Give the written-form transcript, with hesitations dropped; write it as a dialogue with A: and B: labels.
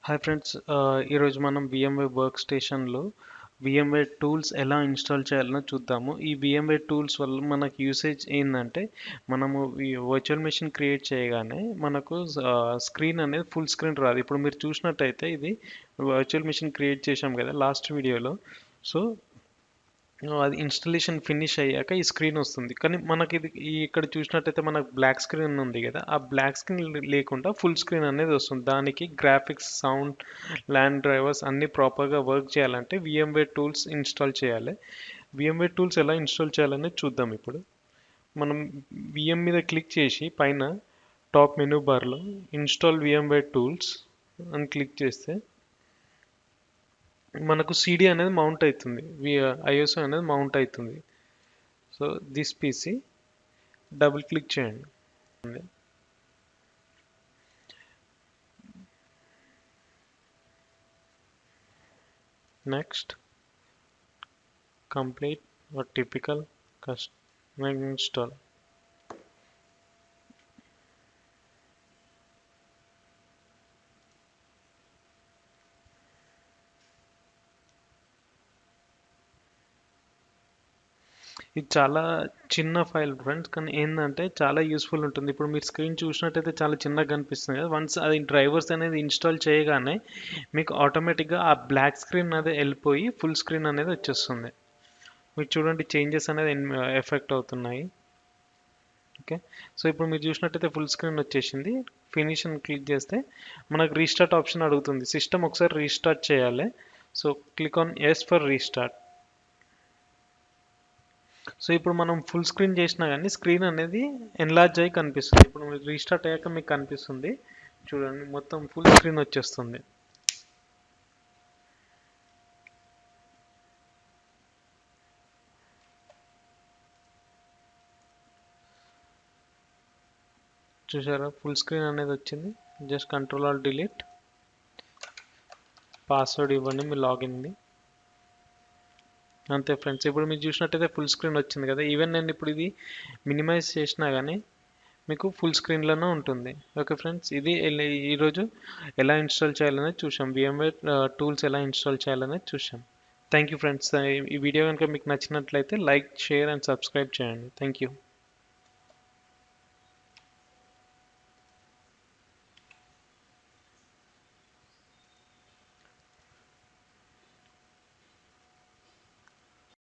A: Hi friends, ఈరోజు మనం VMware work స్టేషన్లో VMware టూల్స్ ఎలా ఇన్స్టాల్ చేయాలో చూద్దాము. ఈ VMware టూల్స్ వల్ల మనకు యూసేజ్ ఏంటంటే, మనము ఈ వర్చువల్ మెషిన్ క్రియేట్ చేయగానే మనకు స్క్రీన్ అనేది ఫుల్ స్క్రీన్ రాదు. ఇప్పుడు మీరు చూసినట్టయితే ఇది వర్చువల్ మెషిన్ క్రియేట్ చేశాం కదా లాస్ట్ వీడియోలో. సో అది ఇన్స్టలేషన్ ఫినిష్ అయ్యాక ఈ స్క్రీన్ వస్తుంది. కానీ మనకి ఇది ఇక్కడ చూసినట్టయితే మనకు బ్లాక్ స్క్రీన్ ఉంది కదా, ఆ బ్లాక్ స్క్రీన్ లేకుండా ఫుల్ స్క్రీన్ అనేది వస్తుంది. దానికి గ్రాఫిక్స్, సౌండ్, ల్యాండ్ డ్రైవర్స్ అన్నీ ప్రాపర్గా వర్క్ చేయాలంటే VMware టూల్స్ ఇన్స్టాల్ చేయాలి. VMware టూల్స్ ఎలా ఇన్స్టాల్ చేయాలనేది చూద్దాం. ఇప్పుడు మనం VM మీద క్లిక్ చేసి పైన టాప్ మెనూ బార్లో ఇన్స్టాల్ VMware టూల్స్ అని క్లిక్ చేస్తే మనకు CD అనేది మౌంట్ అవుతుంది, ISO అనేది మౌంట్ అవుతుంది. So this PC double click చేయండి. Next complete or typical custom install. ఇది చాలా చిన్న ఫైల్ ఫ్రెండ్స్, కానీ ఏంటంటే చాలా యూస్ఫుల్ ఉంటుంది. ఇప్పుడు మీరు స్క్రీన్ చూసినట్టయితే చాలా చిన్నగా కనిపిస్తుంది కదా. వన్స్ అది డ్రైవర్స్ అనేది ఇన్స్టాల్ చేయగానే మీకు ఆటోమేటిక్గా ఆ బ్లాక్ స్క్రీన్ అనేది వెళ్ళిపోయి ఫుల్ స్క్రీన్ అనేది వచ్చేస్తుంది. మీరు చూడండి, చేంజెస్ అనేది ఎఫెక్ట్ అవుతున్నాయి. ఓకే, సో ఇప్పుడు మీరు చూసినట్టయితే ఫుల్ స్క్రీన్ వచ్చేసింది. ఫినిష్ అని క్లిక్ చేస్తే మనకు రీస్టార్ట్ ఆప్షన్ అడుగుతుంది. సిస్టమ్ ఒకసారి రీస్టార్ట్ చేయాలి. So click on yes for restart. So ఇప్పుడు మనం ఫుల్ స్క్రీన్ చేసినా కానీ స్క్రీన్ అనేది ఎన్లార్జ్ అయ్యి కనిపిస్తుంది. ఇప్పుడు మీరు రీస్టార్ట్ అయ్యాక మీకు కనిపిస్తుంది చూడండి, మొత్తం ఫుల్ స్క్రీన్ వచ్చేస్తుంది. చూసారా, ఫుల్ స్క్రీన్ అనేది వచ్చింది. Just control all delete, password ఇవ్వండి మీ లాగిన్ది. అంతే ఫ్రెండ్స్, ఇప్పుడు మీరు చూసినట్టయితే ఫుల్ స్క్రీన్ వచ్చింది కదా. ఈవెన్ నేను ఇప్పుడు ఇది మినిమైజ్ చేసినా కానీ మీకు ఫుల్ స్క్రీన్లోనే ఉంటుంది. ఓకే ఫ్రెండ్స్, ఇది ఈరోజు ఎలా ఇన్స్టాల్ చేయాలనేది చూసాం. VMware టూల్స్ ఎలా ఇన్స్టాల్ చేయాలనేది చూసాం. Thank you friends. ఈ వీడియో కనుక మీకు నచ్చినట్లయితే లైక్, షేర్ అండ్ సబ్స్క్రైబ్ చేయండి. Thank you.